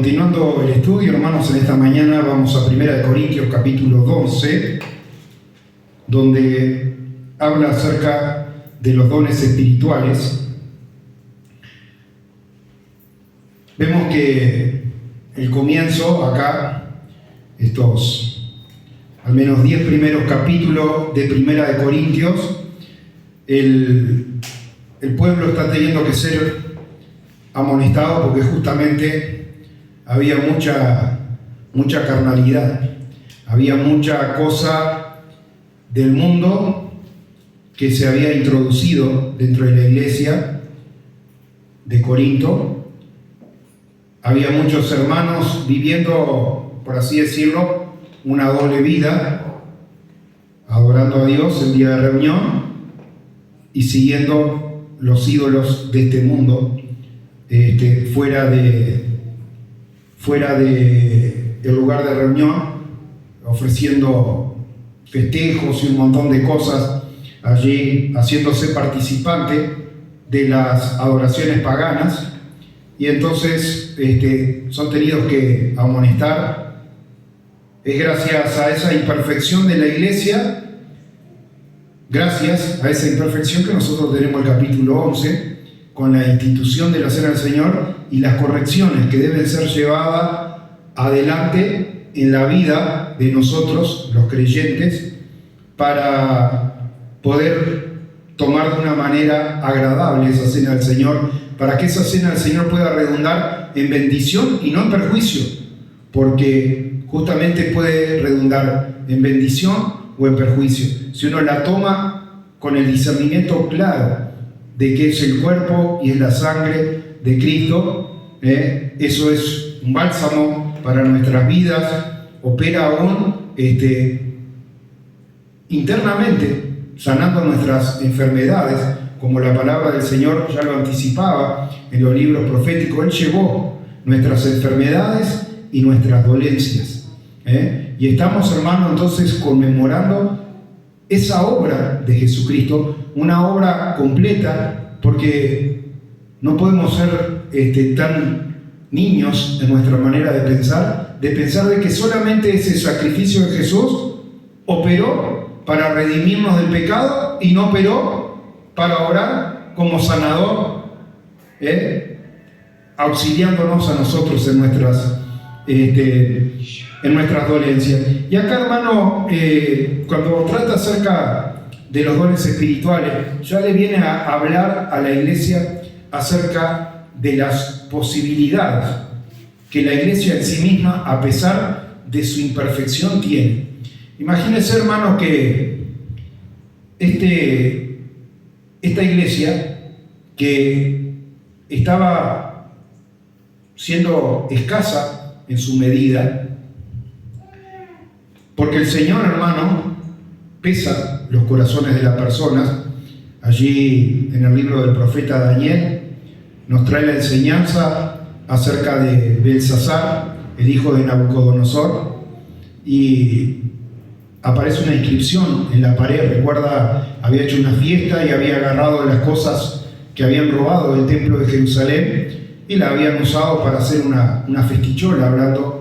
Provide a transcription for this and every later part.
Continuando el estudio, hermanos, en esta mañana vamos a 1 Corintios capítulo 12, donde habla acerca de los dones espirituales. Vemos que el comienzo acá, estos al menos 10 primeros capítulos de 1 Corintios, el pueblo está teniendo que ser amonestado porque justamente había mucha carnalidad, había mucha cosa del mundo que se había introducido dentro de la iglesia de Corinto. Había muchos hermanos viviendo, por así decirlo, una doble vida, adorando a Dios el día de reunión y siguiendo los ídolos de este mundo, fuera de el lugar de reunión, ofreciendo festejos y un montón de cosas allí, haciéndose participante de las adoraciones paganas. Y entonces son tenidos que amonestar. Es gracias a esa imperfección de la iglesia, gracias a esa imperfección, que nosotros tenemos el capítulo 11 con la institución de la Cena del Señor y las correcciones que deben ser llevadas adelante en la vida de nosotros, los creyentes, para poder tomar de una manera agradable esa Cena del Señor, para que esa Cena del Señor pueda redundar en bendición y no en perjuicio, porque justamente puede redundar en bendición o en perjuicio si uno la toma con el discernimiento claro de que es el cuerpo y es la sangre de Cristo. Eso es un bálsamo para nuestras vidas, opera aún internamente, sanando nuestras enfermedades, como la palabra del Señor ya lo anticipaba en los libros proféticos. Él llevó nuestras enfermedades y nuestras dolencias. Y estamos, hermanos, entonces conmemorando esa obra de Jesucristo, una obra completa, porque no podemos ser tan niños en nuestra manera de pensar de que solamente ese sacrificio de Jesús operó para redimirnos del pecado y no operó para orar como sanador, auxiliándonos a nosotros en nuestras dolencias. Y acá, hermano, cuando trata acerca de los dones espirituales, ya le viene a hablar a la iglesia acerca de las posibilidades que la iglesia en sí misma, a pesar de su imperfección, tiene. Imagínense, hermanos, que esta iglesia, que estaba siendo escasa en su medida, porque el Señor, hermano, pesa los corazones de las personas. Allí en el libro del profeta Daniel nos trae la enseñanza acerca de Belsasar, el hijo de Nabucodonosor, y aparece una inscripción en la pared. Recuerda, había hecho una fiesta y había agarrado las cosas que habían robado del templo de Jerusalén y la habían usado para hacer una festichola, hablando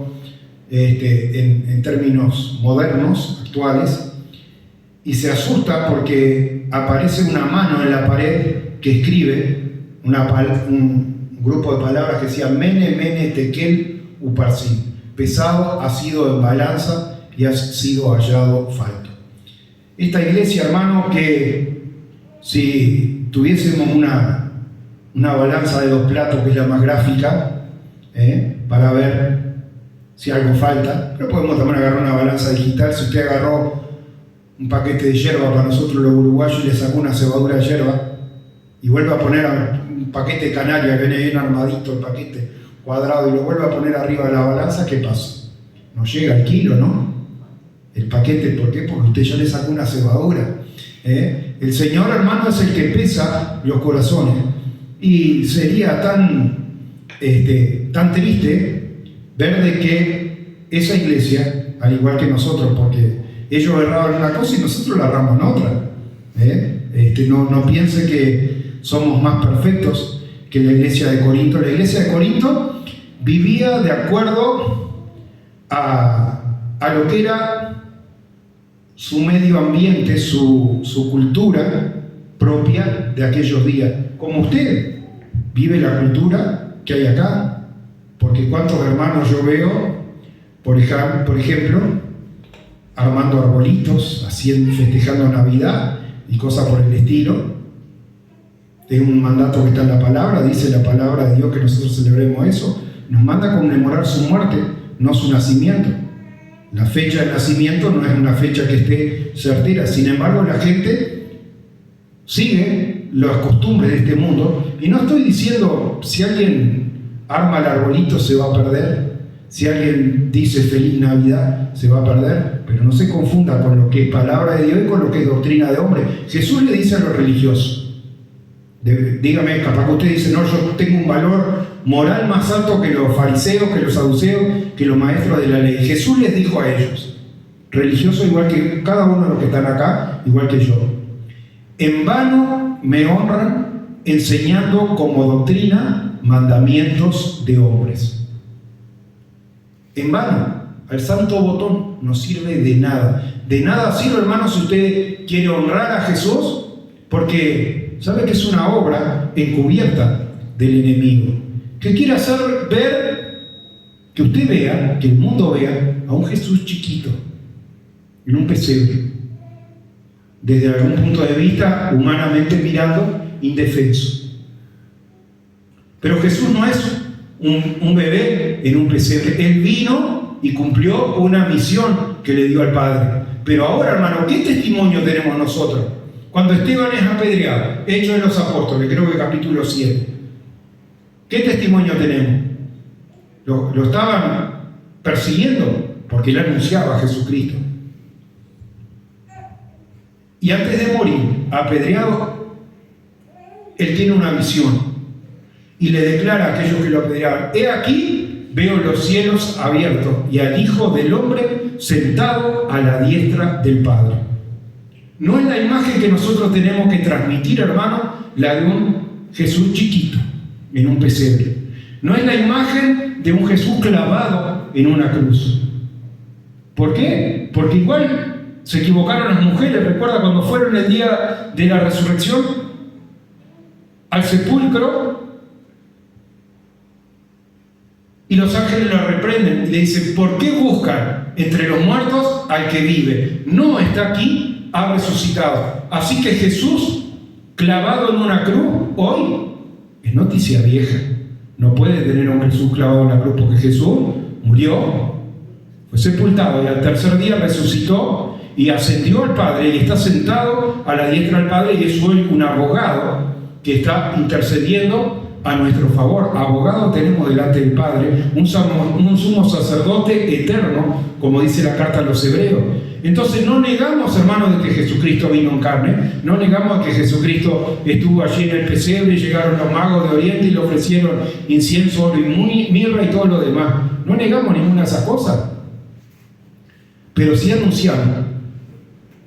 en términos modernos, actuales, y se asusta porque aparece una mano en la pared que escribe un grupo de palabras que decía Mene, Mene, Tekel, Uparsin. Pesado ha sido en balanza y ha sido hallado falto. Esta iglesia, hermano, que si tuviésemos una balanza de 2 platos, que es la más gráfica, para ver si algo falta, pero podemos también agarrar una balanza digital. Si usted agarró un paquete de yerba para nosotros los uruguayos y le sacó una cebadura de yerba y vuelve a poner un paquete de canaria, que viene bien armadito el paquete cuadrado, y lo vuelve a poner arriba de la balanza, ¿qué pasa? No llega al kilo, ¿no? El paquete, ¿por qué? Porque usted ya le sacó una cebadura. El Señor, hermano, es el que pesa los corazones, y sería tan triste ver de que esa iglesia, al igual que nosotros, porque ellos erraban en una cosa y nosotros la erramos en otra. No piense que somos más perfectos que la iglesia de Corinto. La iglesia de Corinto vivía de acuerdo a lo que era su medio ambiente, su cultura propia de aquellos días. Como usted vive la cultura que hay acá, porque cuántos hermanos yo veo, por ejemplo, armando arbolitos, festejando Navidad y cosas por el estilo. Es un mandato que está en la palabra, dice la palabra de Dios que nosotros celebremos eso. Nos manda a conmemorar su muerte, no su nacimiento. La fecha de nacimiento no es una fecha que esté certera, sin embargo la gente sigue las costumbres de este mundo, y no estoy diciendo si alguien arma el arbolito se va a perder, si alguien dice feliz Navidad se va a perder, pero no se confunda con lo que es palabra de Dios y con lo que es doctrina de hombre. Jesús le dice a los religiosos, dígame, capaz que usted dice, no, yo tengo un valor moral más alto que los fariseos, que los saduceos, que los maestros de la ley. Jesús les dijo a ellos, religiosos igual que cada uno de los que están acá, igual que yo, en vano me honran enseñando como doctrina mandamientos de hombres. En vano, al santo botón no sirve de nada. De nada sirve, hermano, si usted quiere honrar a Jesús, porque sabe que es una obra encubierta del enemigo, que quiere hacer ver, que usted vea, que el mundo vea a un Jesús chiquito, en un pesebre, desde algún punto de vista, humanamente mirando, indefenso. Pero Jesús no es un bebé en un pesebre. Él vino y cumplió una misión que le dio al Padre. Pero ahora, hermano, ¿qué testimonio tenemos nosotros? Cuando Esteban es apedreado, Hechos de los Apóstoles, creo que capítulo 7. ¿Qué testimonio tenemos? Lo estaban persiguiendo porque él anunciaba a Jesucristo. Y antes de morir, apedreado, él tiene una visión y le declara a aquellos que lo apedreaban: he aquí, veo los cielos abiertos y al Hijo del Hombre sentado a la diestra del Padre. No es la imagen que nosotros tenemos que transmitir, hermano, la de un Jesús chiquito en un pesebre. No es la imagen de un Jesús clavado en una cruz. ¿Por qué? Porque igual se equivocaron las mujeres. Recuerda cuando fueron el día de la resurrección al sepulcro y los ángeles la reprenden y le dicen: ¿por qué buscan entre los muertos al que vive? No está aquí, ha resucitado. Así que Jesús clavado en una cruz hoy es noticia vieja. No puede tener a un Jesús clavado en la cruz, porque Jesús murió, fue sepultado y al tercer día resucitó y ascendió al Padre y está sentado a la diestra del Padre, y es hoy un abogado que está intercediendo a nuestro favor. Abogado tenemos delante del Padre, un sumo sacerdote eterno, como dice la carta a los Hebreos. Entonces no negamos, hermanos, de que Jesucristo vino en carne, no negamos que Jesucristo estuvo allí en el pesebre, llegaron los magos de Oriente y le ofrecieron incienso, oro y mirra y todo lo demás. No negamos ninguna de esas cosas. Pero sí anunciamos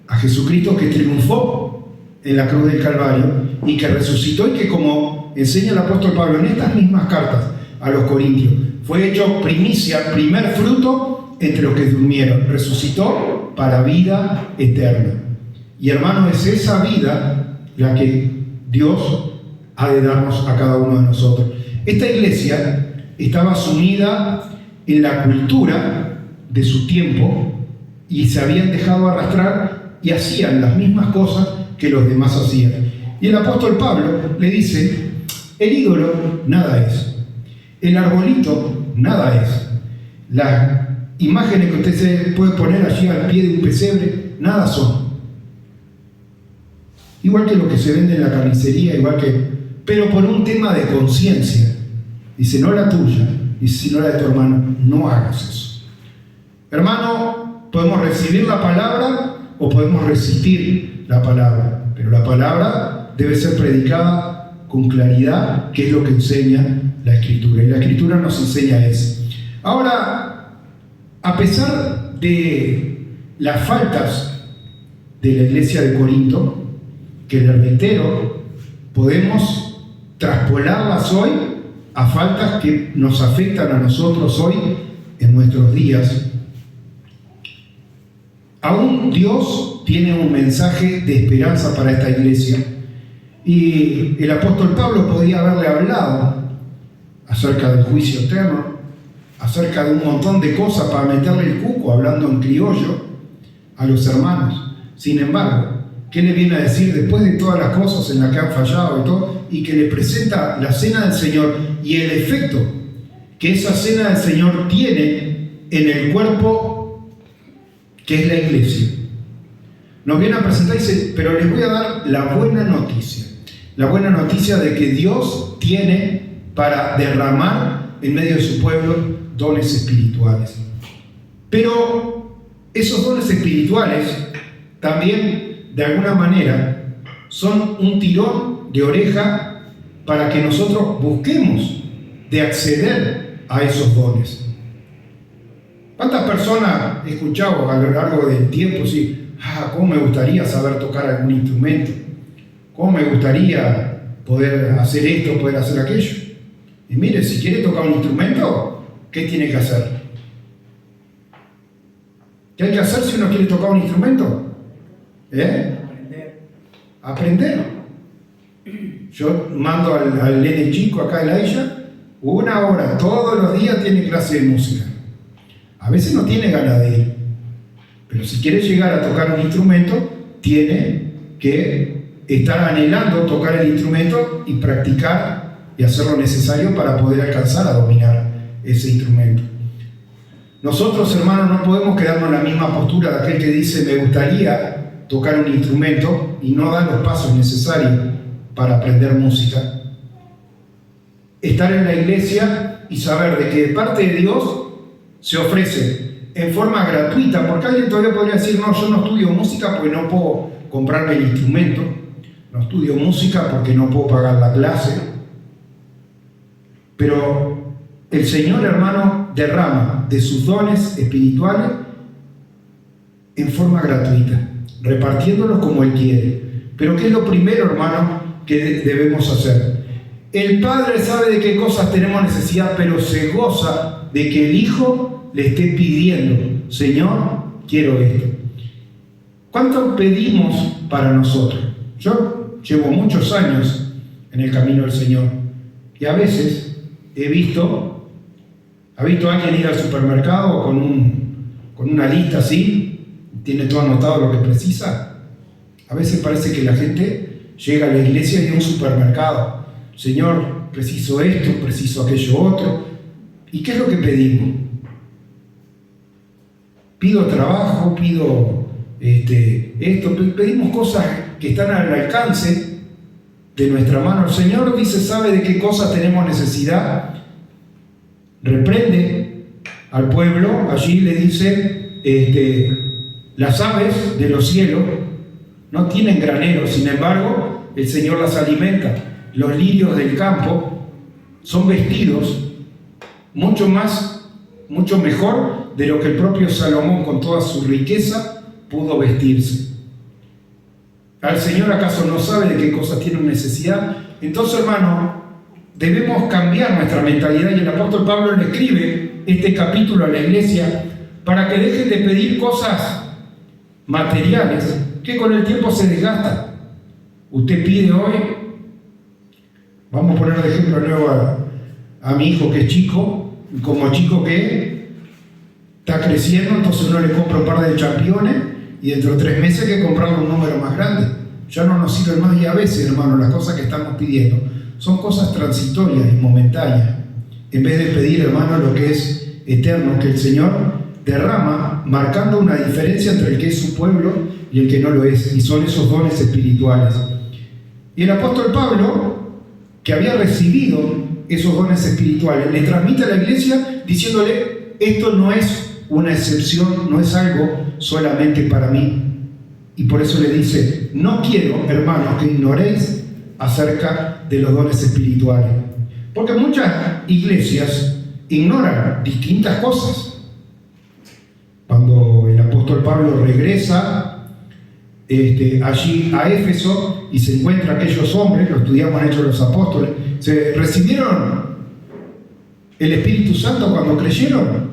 a Jesucristo que triunfó en la cruz del Calvario y que resucitó, y que, como enseña el apóstol Pablo en estas mismas cartas a los Corintios, fue hecho primicia, primer fruto entre los que durmieron. Resucitó para vida eterna. Y, hermano, es esa vida la que Dios ha de darnos a cada uno de nosotros. Esta iglesia estaba sumida en la cultura de su tiempo y se habían dejado arrastrar y hacían las mismas cosas que los demás hacían. Y el apóstol Pablo le dice: el ídolo nada es, el arbolito nada es, las imágenes que usted se puede poner allí al pie de un pesebre nada son. Igual que lo que se vende en la carnicería, pero por un tema de conciencia. Dice: no la tuya, y si no la de tu hermano, no hagas eso. Hermano, podemos recibir la palabra o podemos resistir la palabra, pero la palabra debe ser predicada con claridad, que es lo que enseña la Escritura, y la Escritura nos enseña eso. Ahora, a pesar de las faltas de la iglesia de Corinto, que les reitero, podemos traspolarlas hoy a faltas que nos afectan a nosotros hoy en nuestros días. Aún Dios tiene un mensaje de esperanza para esta iglesia. Y el apóstol Pablo podía haberle hablado acerca del juicio eterno, acerca de un montón de cosas para meterle el cuco, hablando en criollo, a los hermanos. Sin embargo, ¿qué le viene a decir después de todas las cosas en las que han fallado y todo? Y que le presenta la cena del Señor y el efecto que esa cena del Señor tiene en el cuerpo que es la iglesia. Nos viene a presentar y dice, pero les voy a dar la buena noticia. La buena noticia de que Dios tiene para derramar en medio de su pueblo dones espirituales. Pero esos dones espirituales también, de alguna manera, son un tirón de oreja para que nosotros busquemos de acceder a esos dones. ¿Cuántas personas he escuchado a lo largo del tiempo? Sí, cómo me gustaría saber tocar algún instrumento, cómo me gustaría poder hacer esto, poder hacer aquello. Y mire, si quiere tocar un instrumento, ¿qué tiene que hacer? ¿Qué hay que hacer si uno quiere tocar un instrumento? Aprender. Yo mando al nene chico acá en la isla, 1 hora, todos los días tiene clase de música. A veces no tiene ganas de ir, pero si quiere llegar a tocar un instrumento, tiene que estar anhelando tocar el instrumento y practicar y hacer lo necesario para poder alcanzar a dominar ese instrumento. Nosotros, hermanos, no podemos quedarnos en la misma postura de aquel que dice me gustaría tocar un instrumento y no da los pasos necesarios para aprender música. Estar en la iglesia y saber de que de parte de Dios se ofrece en forma gratuita, porque alguien todavía podría decir, no, yo no estudio música porque no puedo comprarme el instrumento, no estudio música porque no puedo pagar la clase, pero el Señor, hermano, derrama de sus dones espirituales en forma gratuita, repartiéndolos como Él quiere. Pero ¿qué es lo primero, hermano, que debemos hacer? El Padre sabe de qué cosas tenemos necesidad, pero se goza de que el Hijo le esté pidiendo, Señor, quiero esto. ¿Cuánto pedimos para nosotros? Yo llevo muchos años en el camino del Señor y a veces he visto a alguien ir al supermercado con una lista así, tiene todo anotado lo que precisa. A veces parece que la gente llega a la iglesia y a un supermercado. Señor, preciso esto, preciso aquello otro. ¿Y qué es lo que pedimos? Pido trabajo, pido esto, pedimos cosas que están al alcance de nuestra mano. El Señor dice, sabe de qué cosas tenemos necesidad, reprende al pueblo, allí le dice, las aves de los cielos no tienen graneros, sin embargo, el Señor las alimenta. Los lirios del campo son vestidos mucho mejor de lo que el propio Salomón con toda su riqueza pudo vestirse. ¿Al Señor acaso no sabe de qué cosas tiene necesidad? Entonces, hermano, debemos cambiar nuestra mentalidad y el apóstol Pablo le escribe este capítulo a la iglesia para que dejen de pedir cosas materiales que con el tiempo se desgastan. Usted pide hoy, vamos a poner de ejemplo nuevo a mi hijo que es chico, y como chico que está creciendo, entonces uno le compra un par de championes y dentro de 3 meses hay que comprarle un número más grande. Ya no nos sirven más y a veces, hermano, las cosas que estamos pidiendo son cosas transitorias y momentáneas. En vez de pedir, hermano, lo que es eterno, que el Señor derrama, marcando una diferencia entre el que es su pueblo y el que no lo es, y son esos dones espirituales. Y el apóstol Pablo, que había recibido esos dones espirituales, le transmite a la iglesia diciéndole, esto no es una excepción, no es algo solamente para mí. Y por eso le dice, no quiero, hermanos, que ignoréis acerca de los dones espirituales. Porque muchas iglesias ignoran distintas cosas. Cuando el apóstol Pablo regresa allí a Éfeso y se encuentra aquellos hombres, lo estudiamos en Hechos de los Apóstoles, se recibieron el Espíritu Santo cuando creyeron?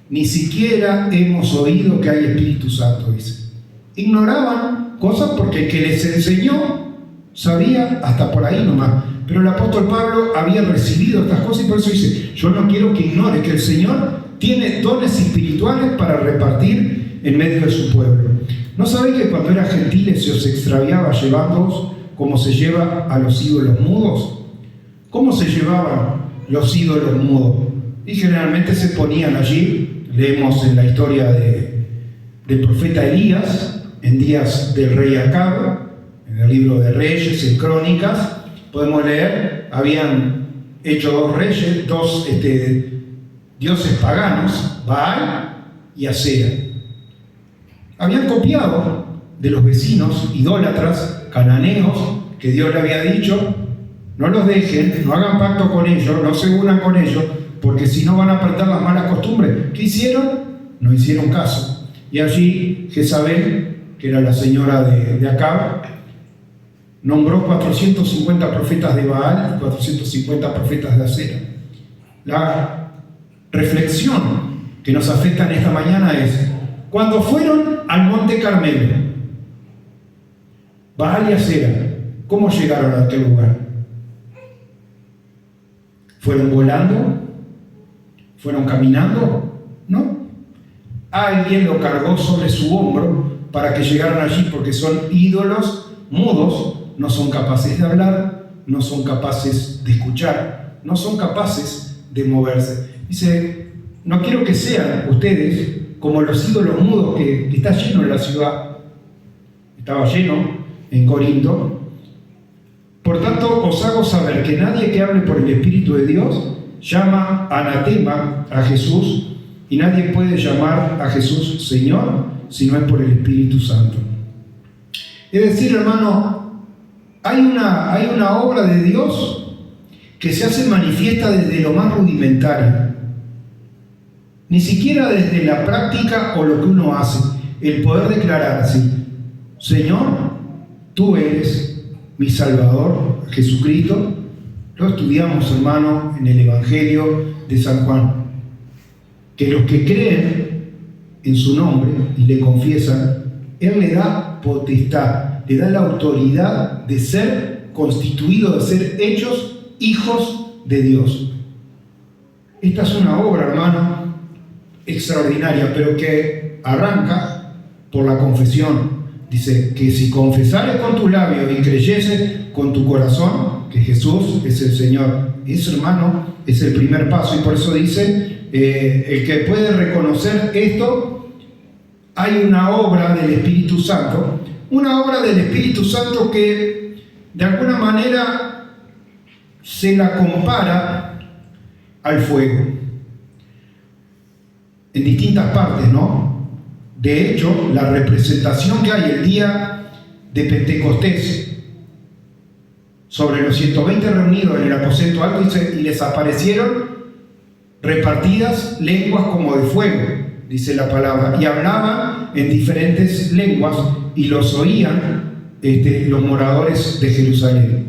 Ni siquiera hemos oído que hay Espíritu Santo, dice. Ignoraban cosas porque el que les enseñó sabía hasta por ahí nomás. Pero el apóstol Pablo había recibido estas cosas y por eso dice, yo no quiero que ignore que el Señor tiene dones espirituales para repartir en medio de su pueblo. ¿No sabéis que cuando eran gentiles se os extraviaba llevándoos como se lleva a los ídolos mudos? ¿Cómo se llevaban los ídolos mudos? Y generalmente se ponían allí, leemos en la historia del profeta Elías, en días del rey Acab, en el libro de Reyes, en Crónicas, podemos leer, habían hecho dos dioses paganos, Baal y Asera. Habían copiado de los vecinos idólatras, cananeos, que Dios le había dicho, no los dejen, no hagan pacto con ellos, no se unan con ellos, porque si no van a perder las malas costumbres. ¿Qué hicieron? No hicieron caso. Y allí Jezabel, que era la señora de Acab, nombró 450 profetas de Baal y 450 profetas de Asera. La reflexión que nos afecta en esta mañana es, cuando fueron al monte Carmelo, Baal y Asera, ¿cómo llegaron a aquel lugar? ¿Fueron volando? ¿Fueron caminando? No. Alguien lo cargó sobre su hombro para que llegaran allí, porque son ídolos mudos, no son capaces de hablar, no son capaces de escuchar, no son capaces de moverse. Dice, no quiero que sean ustedes como los ídolos mudos que está lleno en la ciudad. Estaba lleno en Corinto. Por tanto, os hago saber que nadie que hable por el Espíritu de Dios llama anatema a Jesús, y nadie puede llamar a Jesús Señor si no es por el Espíritu Santo. Es decir, hermano, hay una obra de Dios que se hace manifiesta desde lo más rudimentario, ni siquiera desde la práctica o lo que uno hace, el poder declarar así: Señor, tú eres mi Salvador, Jesucristo. Lo estudiamos, hermano, en el Evangelio de San Juan, que los que creen en su nombre y le confiesan, Él le da potestad, le da la autoridad de ser constituidos, de ser hechos hijos de Dios. Esta es una obra, hermano, extraordinaria, pero que arranca por la confesión. Dice que si confesares con tus labios y creyeses con tu corazón que Jesús es el Señor, eso, hermano, es el primer paso. Y por eso dice, el que puede reconocer esto, hay una obra del Espíritu Santo, una obra del Espíritu Santo que de alguna manera se la compara al fuego en distintas partes, ¿no? De hecho, la representación que hay el día de Pentecostés sobre los 120 reunidos en el aposento alto, dice, y les aparecieron repartidas lenguas como de fuego, dice la palabra, y hablaban en diferentes lenguas y los oían los moradores de Jerusalén.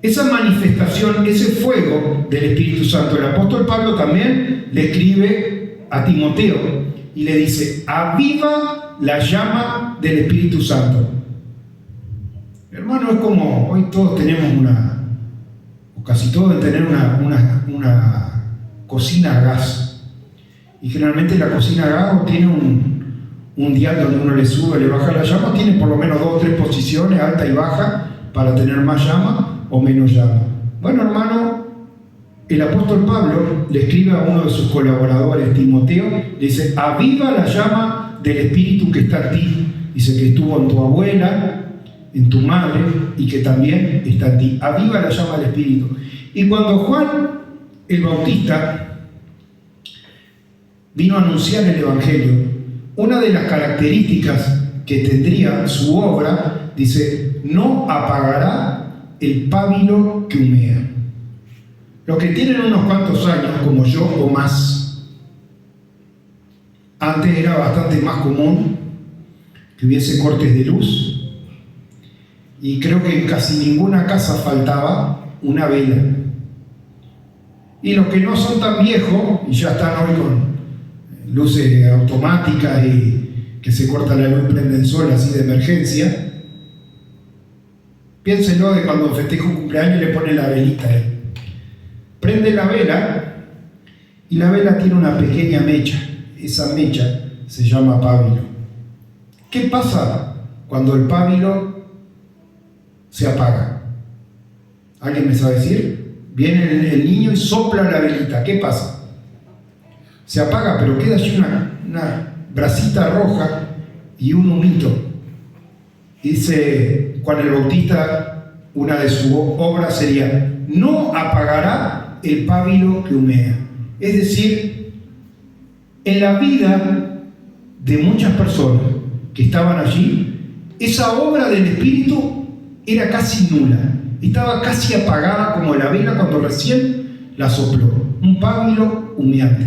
Esa manifestación, ese fuego del Espíritu Santo, el apóstol Pablo también le escribe a Timoteo y le dice: aviva la llama del Espíritu Santo. Hermano, es como hoy todos tenemos o casi todos deben tener una cocina a gas. Y generalmente la cocina a gas tiene un dial donde uno le sube, le baja la llama, tiene por lo menos 2 o 3 posiciones, alta y baja, para tener más llama o menos llama. Bueno, hermano, el apóstol Pablo le escribe a uno de sus colaboradores, Timoteo, le dice: aviva la llama del Espíritu que está en ti. Dice que estuvo en tu abuela, en tu madre, y que también está en ti. Aviva la llama del Espíritu. Y cuando Juan el Bautista vino a anunciar el Evangelio, una de las características que tendría su obra, dice: no apagará el pábilo que humea. Los que tienen unos cuantos años, como yo o más, antes era bastante más común que hubiese cortes de luz, y creo que en casi ninguna casa faltaba una vela. Y los que no son tan viejos y ya están hoy con luces automáticas y que se corta la luz y prende el sol así de emergencia, piénsenlo de cuando festeja un cumpleaños y le pone la velita ahí. Prende la vela y la vela tiene una pequeña mecha. Esa mecha se llama pábilo. ¿Qué pasa cuando el pábilo se apaga? ¿Alguien me sabe decir? Viene el niño y sopla la velita. ¿Qué pasa? Se apaga, pero queda allí una brasita roja y un humito. Dice Juan el Bautista, una de sus obras sería: no apagará el pábilo que humea. Es decir, en la vida de muchas personas que estaban allí, esa obra del Espíritu era casi nula, estaba casi apagada como la vela cuando recién la sopló, un pábilo humeante.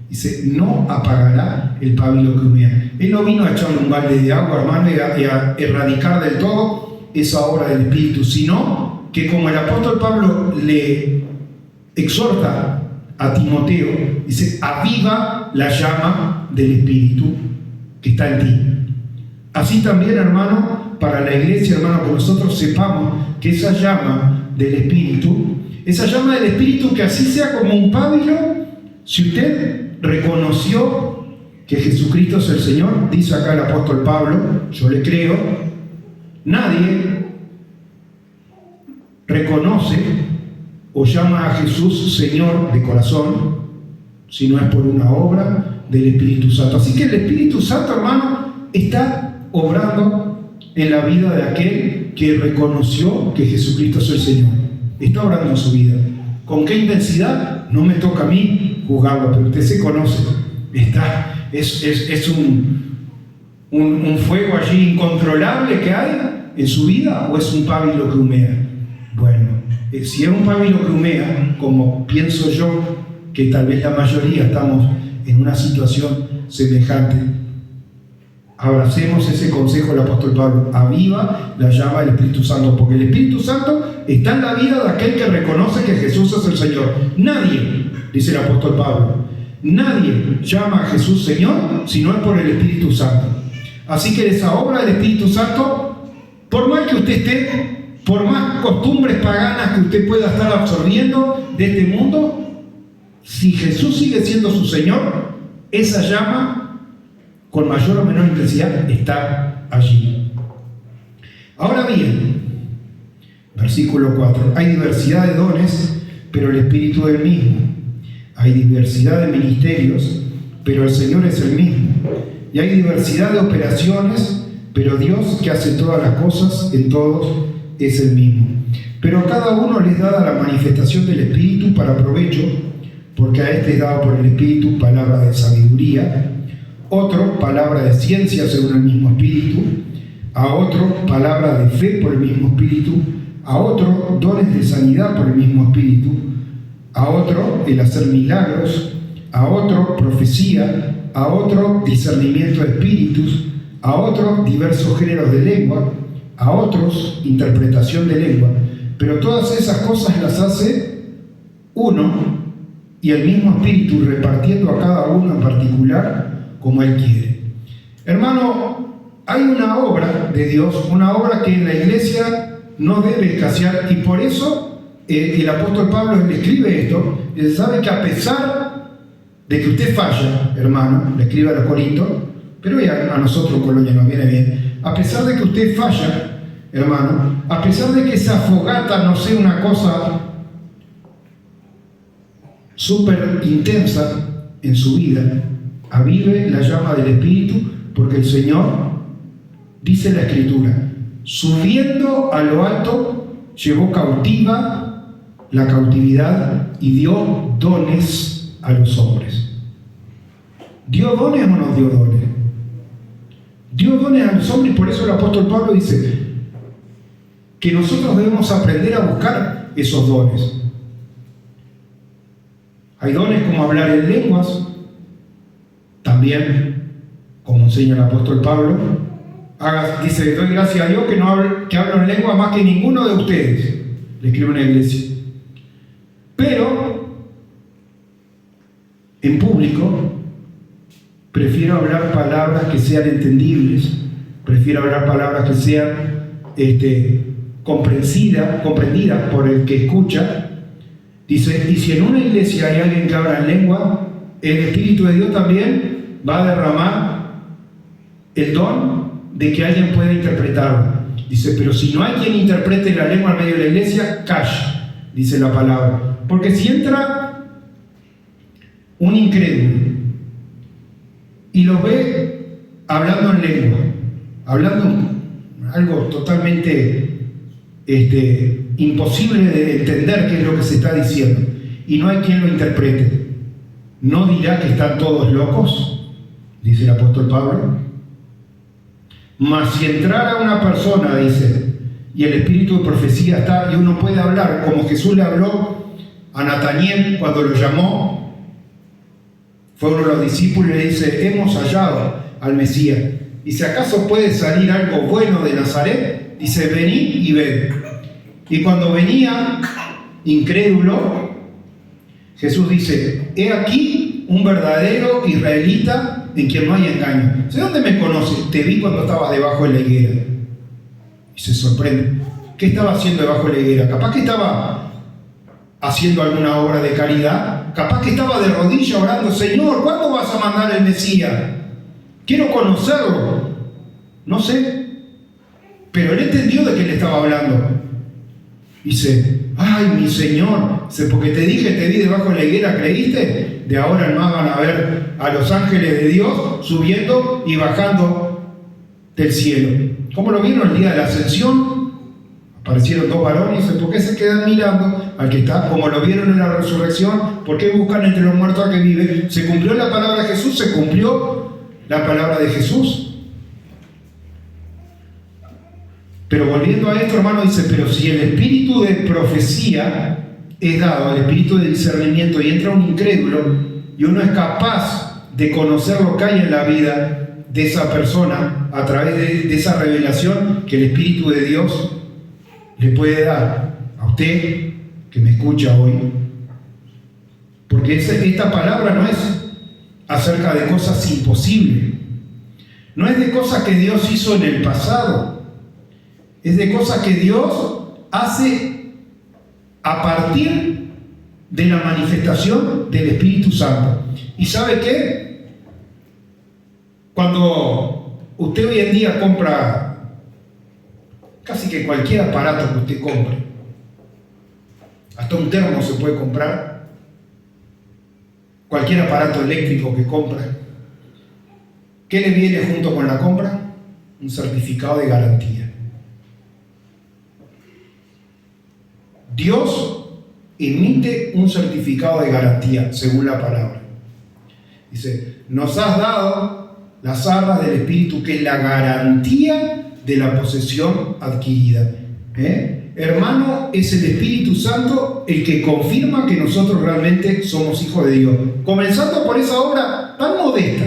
Dice, no apagará el pábilo que humea. Él no vino a echarle un balde de agua, hermano, y a erradicar del todo esa obra del Espíritu, sino que, como el apóstol Pablo le exhorta a Timoteo, dice, aviva la llama del Espíritu que está en ti. Así también, hermano, para la iglesia, hermano, que nosotros sepamos que esa llama del Espíritu, que así sea como un pábilo, si usted reconoció que Jesucristo es el Señor, dice acá el apóstol Pablo, yo le creo, nadie reconoce o llama a Jesús Señor de corazón si no es por una obra del Espíritu Santo. Así que el Espíritu Santo, hermano, está obrando en la vida de aquel que reconoció que Jesucristo es el Señor. Está obrando en su vida. ¿Con qué intensidad? No me toca a mí juzgarlo, pero usted se conoce. Es un fuego allí incontrolable que hay en su vida, o es un pábilo que humea. Bueno, si es un pábilo que humea, como pienso yo que tal vez la mayoría estamos en una situación semejante, abracemos ese consejo del apóstol Pablo: aviva la llama del Espíritu Santo, porque el Espíritu Santo está en la vida de aquel que reconoce que Jesús es el Señor. Nadie, dice el apóstol Pablo, nadie llama a Jesús Señor si no es por el Espíritu Santo. Así que esa obra del Espíritu Santo, por más que usted esté, por más costumbres paganas que usted pueda estar absorbiendo de este mundo, si Jesús sigue siendo su Señor, esa llama, con mayor o menor intensidad, está allí. Ahora bien, versículo 4, hay diversidad de dones, pero el Espíritu es el mismo. Hay diversidad de ministerios, pero el Señor es el mismo. Y hay diversidad de operaciones, pero Dios, que hace todas las cosas en todos, es el mismo. Pero a cada uno les da la manifestación del Espíritu para provecho, porque a este es dado por el Espíritu palabra de sabiduría, otro palabra de ciencia según el mismo Espíritu, a otro palabra de fe por el mismo Espíritu, a otro dones de sanidad por el mismo Espíritu, a otro el hacer milagros, a otro profecía, a otro discernimiento de espíritus, a otro diversos géneros de lengua, a otros interpretación de lengua. Pero todas esas cosas las hace uno y el mismo Espíritu, repartiendo a cada uno en particular como Él quiere. Hermano, hay una obra de Dios, una obra que en la iglesia no debe escasear, y por eso el apóstol Pablo le escribe esto. Él sabe que a pesar de que usted falla, hermano, le escribe a los Corintios, pero a nosotros, Colonia, nos viene bien. A pesar de que usted falla, hermano, a pesar de que esa fogata no sea una cosa súper intensa en su vida, avive la llama del Espíritu, porque el Señor, dice la Escritura, subiendo a lo alto, llevó cautiva la cautividad y dio dones a los hombres. ¿Dio dones o no dio dones? Dio dones a los hombres, y por eso el apóstol Pablo dice que nosotros debemos aprender a buscar esos dones. Hay dones como hablar en lenguas, también, como enseña el apóstol Pablo, dice, doy gracias a Dios que hablo en lengua más que ninguno de ustedes, le escribe una iglesia. Pero en público, prefiero hablar palabras que sean entendibles, prefiero hablar palabras que sean comprendidas por el que escucha. Dice, y si en una iglesia hay alguien que habla en lengua, el Espíritu de Dios también va a derramar el don de que alguien pueda interpretarlo. Dice, pero si no hay quien interprete la lengua en medio de la iglesia, calla, dice la palabra. Porque si entra un incrédulo y lo ve hablando en lengua, hablando algo totalmente imposible de entender qué es lo que se está diciendo, y no hay quien lo interprete, ¿no dirá que están todos locos? Dice el apóstol Pablo. Mas si entrara una persona, dice, y el espíritu de profecía está, y uno puede hablar, como Jesús le habló a Nataniel cuando lo llamó, fue uno de los discípulos y le dice, hemos hallado al Mesías. Dice, ¿acaso puede salir algo bueno de Nazaret? Dice, vení y ved. Y cuando venía, incrédulo, Jesús dice, he aquí un verdadero israelita en quien no hay engaño. ¿De dónde me conoces? Te vi cuando estabas debajo de la higuera. Y se sorprende. ¿Qué estaba haciendo debajo de la higuera? Capaz que estaba haciendo alguna obra de caridad. Capaz que estaba de rodillas orando, Señor, ¿cuándo vas a mandar el Mesías? Quiero conocerlo. No sé. Pero él entendió de qué le estaba hablando. Dice, ay, mi Señor, porque te dije, te vi debajo de la higuera, ¿creíste? De ahora en más van a ver a los ángeles de Dios subiendo y bajando del cielo. ¿Cómo lo vieron el día de la ascensión? Aparecieron dos varones, ¿por qué se quedan mirando al que está? Como lo vieron en la resurrección, ¿por qué buscan entre los muertos al que vive? ¿Se cumplió la palabra de Jesús? ¿Se cumplió la palabra de Jesús? Pero volviendo a esto, hermano, dice, pero si el espíritu de profecía es dado, el espíritu de discernimiento, y entra un incrédulo, y uno es capaz de conocer lo que hay en la vida de esa persona a través de esa revelación que el Espíritu de Dios le puede dar a usted que me escucha hoy. Porque esta palabra no es acerca de cosas imposibles, no es de cosas que Dios hizo en el pasado, es de cosas que Dios hace a partir de la manifestación del Espíritu Santo. ¿Y sabe qué? Cuando usted hoy en día compra casi que cualquier aparato que usted compre, hasta un termo se puede comprar, cualquier aparato eléctrico que compra, ¿qué le viene junto con la compra? Un certificado de garantía. Dios emite un certificado de garantía, según la palabra. Dice, nos has dado las arras del Espíritu, que es la garantía de la posesión adquirida. Hermano, es el Espíritu Santo el que confirma que nosotros realmente somos hijos de Dios. Comenzando por esa obra tan modesta.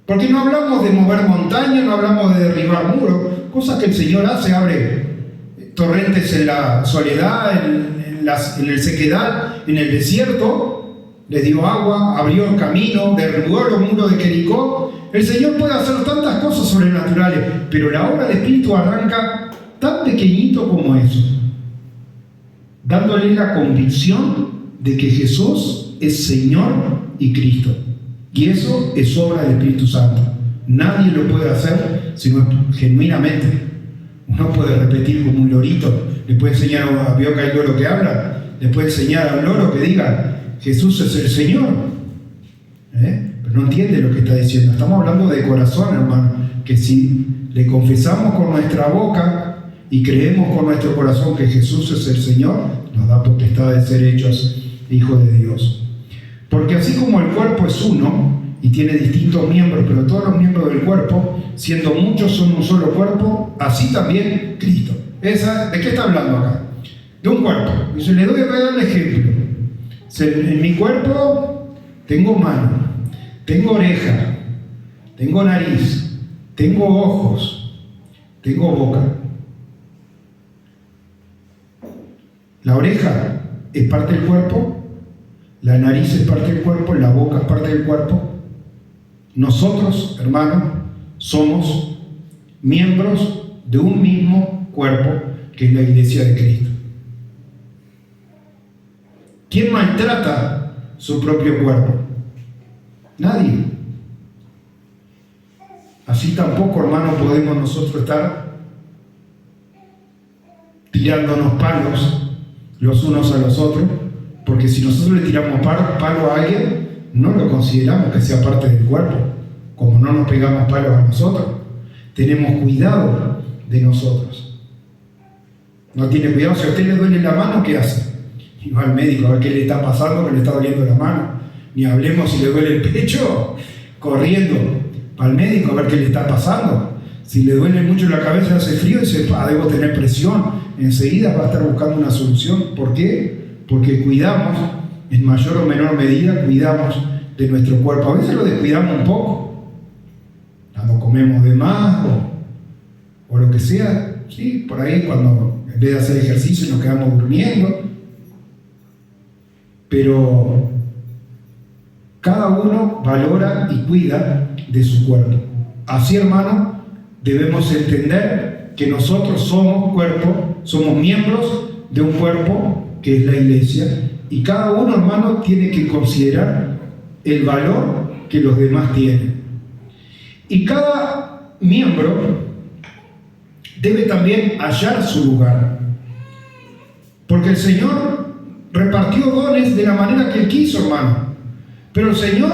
Porque no hablamos de mover montañas, no hablamos de derribar muros, cosas que el Señor hace, abre torrentes en la soledad, en el sequedal, en el desierto, les dio agua, abrió el camino, derribó los muros de Jericó. El Señor puede hacer tantas cosas sobrenaturales, pero la obra del Espíritu arranca tan pequeñito como eso, dándole la convicción de que Jesús es Señor y Cristo. Y eso es obra del Espíritu Santo. Nadie lo puede hacer sino genuinamente. Uno puede repetir como un lorito, le puede enseñar a vio que hay loro que habla, le puede enseñar a un loro que diga Jesús es el Señor, pero no entiende lo que está diciendo. Estamos hablando de corazón, hermano, que si le confesamos con nuestra boca y creemos con nuestro corazón que Jesús es el Señor, nos da potestad de ser hechos hijos de Dios. Porque así como el cuerpo es uno y tiene distintos miembros, pero todos los miembros del cuerpo, siendo muchos, son un solo cuerpo, así también Cristo. ¿De qué está hablando acá? De un cuerpo. Yo le voy a dar el ejemplo. En mi cuerpo tengo mano, tengo oreja, tengo nariz, tengo ojos, tengo boca. La oreja es parte del cuerpo, la nariz es parte del cuerpo, la boca es parte del cuerpo. Nosotros, hermanos, somos miembros de un mismo cuerpo que es la iglesia de Cristo. ¿Quién maltrata su propio cuerpo? Nadie. Así tampoco, hermano, podemos nosotros estar tirándonos palos los unos a los otros, porque si nosotros le tiramos palo a alguien, no lo consideramos que sea parte del cuerpo, como no nos pegamos palos a nosotros. Tenemos cuidado de nosotros. No tiene cuidado. Si a usted le duele la mano, ¿qué hace? Y va al médico a ver qué le está pasando, que le está doliendo la mano. Ni hablemos si le duele el pecho, corriendo al médico a ver qué le está pasando. Si le duele mucho la cabeza, hace frío y dice, debo tener presión. Enseguida va a estar buscando una solución. ¿Por qué? Porque cuidamos, en mayor o menor medida, cuidamos de nuestro cuerpo. A veces lo descuidamos un poco, cuando comemos de más o lo que sea, ¿sí? Por ahí cuando en vez de hacer ejercicio nos quedamos durmiendo. Pero cada uno valora y cuida de su cuerpo. Así, hermano, debemos entender que nosotros somos cuerpo, somos miembros de un cuerpo que es la iglesia, y cada uno, hermano, tiene que considerar el valor que los demás tienen. Y cada miembro debe también hallar su lugar, porque el Señor repartió dones de la manera que Él quiso, hermano, pero el Señor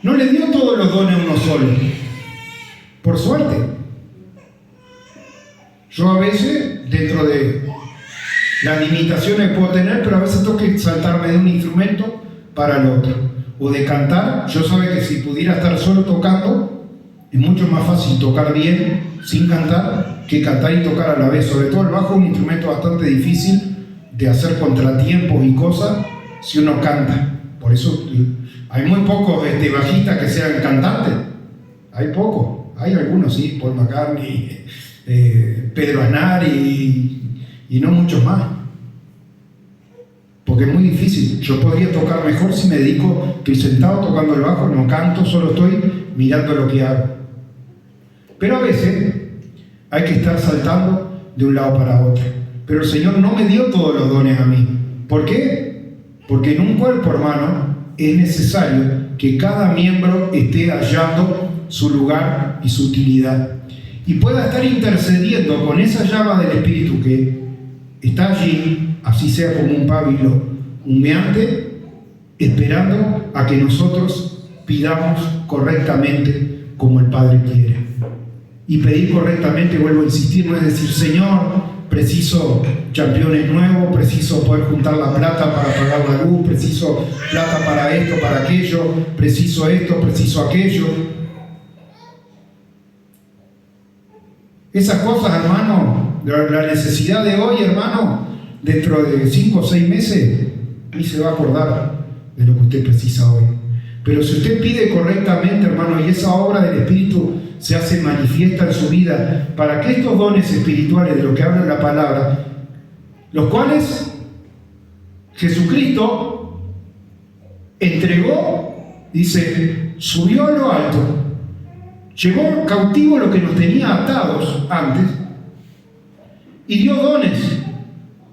no le dio todos los dones a uno solo, por suerte. Yo a veces, dentro de las limitaciones que puedo tener, pero a veces tengo que saltarme de un instrumento para el otro, o de cantar. Yo sé que si pudiera estar solo tocando, es mucho más fácil tocar bien sin cantar que cantar y tocar a la vez. Sobre todo el bajo es un instrumento bastante difícil de hacer contratiempos y cosas si uno canta. Por eso hay muy pocos bajistas que sean cantantes. Hay pocos. Hay algunos, sí, Paul McCartney, Pedro Aznar y no muchos más. Porque es muy difícil. Yo podría tocar mejor si me dedico, estoy sentado tocando el bajo, no canto, solo estoy mirando lo que hago. Pero a veces hay que estar saltando de un lado para otro. Pero el Señor no me dio todos los dones a mí. ¿Por qué? Porque en un cuerpo, hermano, es necesario que cada miembro esté hallando su lugar y su utilidad, y pueda estar intercediendo con esa llama del Espíritu que está allí, así sea como un pábilo humeante, esperando a que nosotros pidamos correctamente como el Padre quiere. Y pedir correctamente, vuelvo a insistir, no es decir, Señor, preciso championes nuevos, preciso poder juntar la plata para pagar la luz, preciso plata para esto, para aquello, preciso esto, preciso aquello. Esas cosas, hermano, la necesidad de hoy, hermano, dentro de 5 o 6 meses, ni se va a acordar de lo que usted precisa hoy. Pero si usted pide correctamente, hermano, y esa obra del Espíritu se hace manifiesta en su vida, para que estos dones espirituales de lo que habla la palabra, los cuales Jesucristo entregó, dice, subió a lo alto, llevó cautivo lo que nos tenía atados antes y dio dones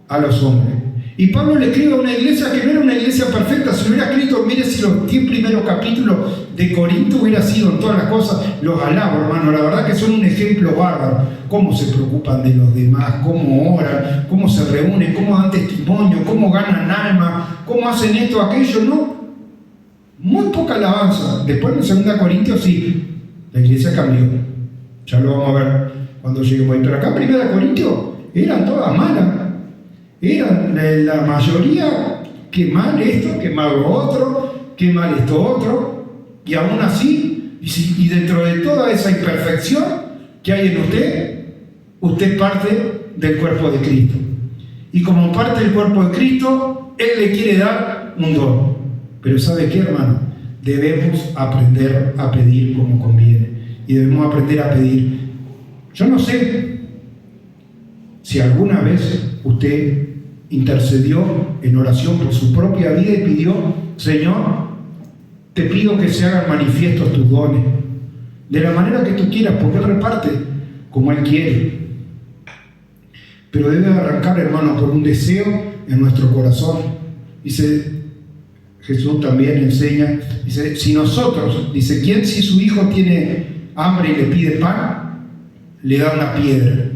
a los hombres. Y Pablo le escribe a una iglesia que no era una iglesia perfecta. Si hubiera escrito, mire, si los 10 primeros capítulos de Corinto hubiera sido en todas las cosas, los alabo, hermano. La verdad que son un ejemplo bárbaro. Cómo se preocupan de los demás, cómo oran, cómo se reúnen, cómo dan testimonio, cómo ganan alma, cómo hacen esto, aquello, ¿no? Muy poca alabanza. Después en 2 Corintios sí, la iglesia cambió. Ya lo vamos a ver cuando lleguemos ahí. Pero acá en 1 Corintios eran todas malas. Eran la mayoría, qué mal esto, qué mal lo otro, qué mal esto otro. Y aún así, y dentro de toda esa imperfección que hay en usted, usted es parte del cuerpo de Cristo. Y como parte del cuerpo de Cristo, Él le quiere dar un don. Pero ¿sabe qué, hermano? Debemos aprender a pedir como conviene. Y debemos aprender a pedir. Yo no sé si alguna vez usted intercedió en oración por su propia vida y pidió: Señor, te pido que se hagan manifiestos tus dones, de la manera que tú quieras, porque Él reparte como Él quiere. Pero debe arrancar, hermano, por un deseo en nuestro corazón. Dice, Jesús también enseña, dice, si nosotros, dice, ¿quién si su hijo tiene hambre y le pide pan, le da una piedra?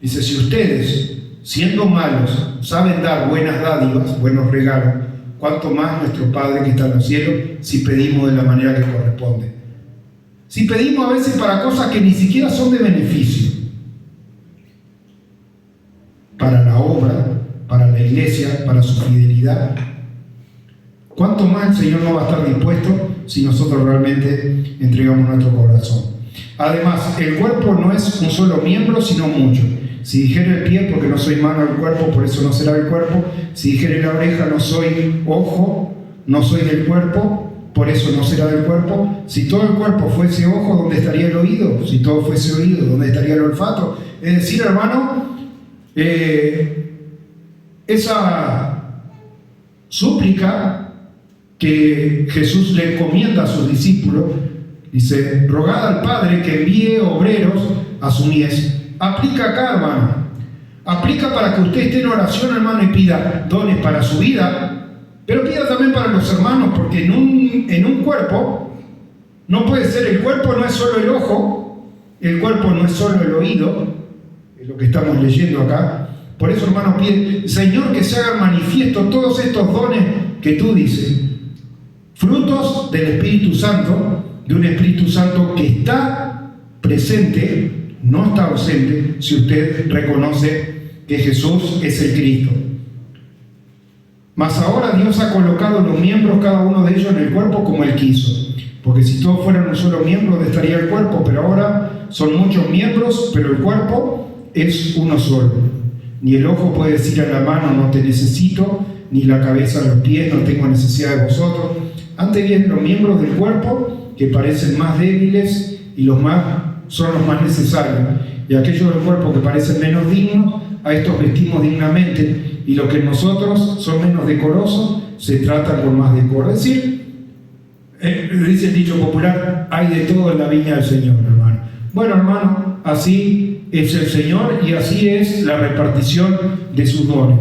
Dice, si ustedes, siendo malos, saben dar buenas dádivas, buenos regalos, cuánto más nuestro Padre que está en los cielos, si pedimos de la manera que corresponde. Si pedimos a veces para cosas que ni siquiera son de beneficio, para la obra, para la iglesia, para su fidelidad, ¿cuánto más el Señor no va a estar dispuesto si nosotros realmente entregamos nuestro corazón? Además, el cuerpo no es un solo miembro, sino muchos. Si dijere el pie, porque no soy mano del cuerpo, por eso no será del cuerpo. Si dijere la oreja, no soy ojo, no soy del cuerpo, por eso no será del cuerpo. Si todo el cuerpo fuese ojo, ¿dónde estaría el oído? Si todo fuese oído, ¿dónde estaría el olfato? Es decir, hermano, esa súplica que Jesús le encomienda a sus discípulos, dice, rogad al Padre que envíe obreros a su mies. Aplica acá, hermano. Aplica para que usted esté en oración, hermano, y pida dones para su vida, pero pida también para los hermanos, porque en un cuerpo no puede ser, el cuerpo no es solo el ojo, el cuerpo no es solo el oído, es lo que estamos leyendo acá. Por eso, hermano, pide, Señor, que se hagan manifiestos todos estos dones que tú dices, frutos del Espíritu Santo, de un Espíritu Santo que está presente, no está ausente, si usted reconoce que Jesús es el Cristo. Mas ahora Dios ha colocado los miembros, cada uno de ellos, en el cuerpo como Él quiso. Porque si todos fueran un solo miembro, ¿dónde estaría el cuerpo? Pero ahora son muchos miembros, pero el cuerpo es uno solo. Ni el ojo puede decir a la mano, no te necesito, ni la cabeza a los pies, no tengo necesidad de vosotros. Antes bien, los miembros del cuerpo, que parecen más débiles y son los más necesarios, y aquellos del cuerpo que parecen menos dignos, a estos vestimos dignamente, y los que nosotros son menos decorosos, se tratan con más decoro. Es decir, dice el dicho popular, hay de todo en la viña del Señor, hermano. Bueno, hermano, así es el Señor y así es la repartición de sus dones.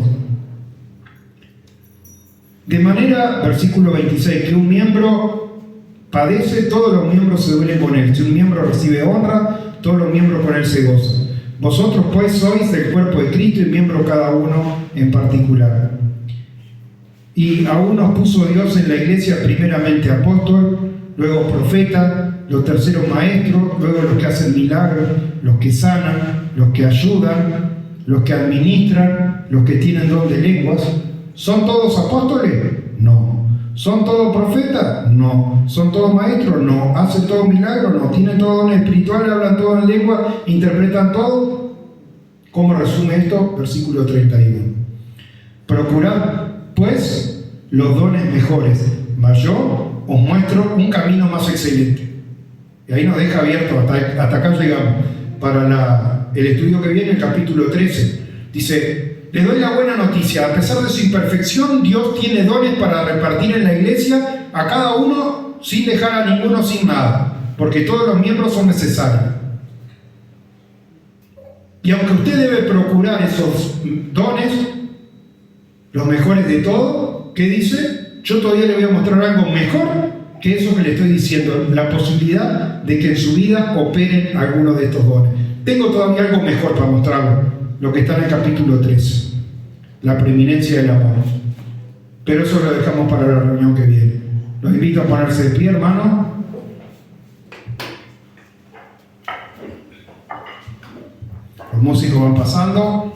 De manera, versículo 26, que un miembro padece, todos los miembros se duelen con él. Si un miembro recibe honra, todos los miembros con él se gozan. Vosotros pues sois del cuerpo de Cristo y miembro cada uno en particular. Y aún nos puso Dios en la iglesia primeramente apóstol, luego profeta, los terceros maestros, luego los que hacen milagros, los que sanan, los que ayudan, los que administran, los que tienen don de lenguas. ¿Son todos apóstoles? No. ¿Son todos profetas? No. ¿Son todos maestros? No. ¿Hacen todos milagros? No. ¿Tienen todos dones espirituales? ¿Hablan todo en lengua? ¿Interpretan todo? ¿Cómo resume esto? Versículo 31. Procurad, pues, los dones mejores, mas yo os muestro un camino más excelente. Y ahí nos deja abierto, hasta acá llegamos, para el estudio que viene, el capítulo 13. Dice, les doy la buena noticia, a pesar de su imperfección, Dios tiene dones para repartir en la iglesia a cada uno sin dejar a ninguno sin nada, porque todos los miembros son necesarios. Y aunque usted debe procurar esos dones, los mejores de todo, ¿qué dice? Yo todavía le voy a mostrar algo mejor que eso que le estoy diciendo, la posibilidad de que en su vida operen algunos de estos dones. Tengo todavía algo mejor para mostrarlo, lo que está en el capítulo 13, la preeminencia del amor. Pero eso lo dejamos para la reunión que viene. Los invito a ponerse de pie, hermano. Los músicos van pasando.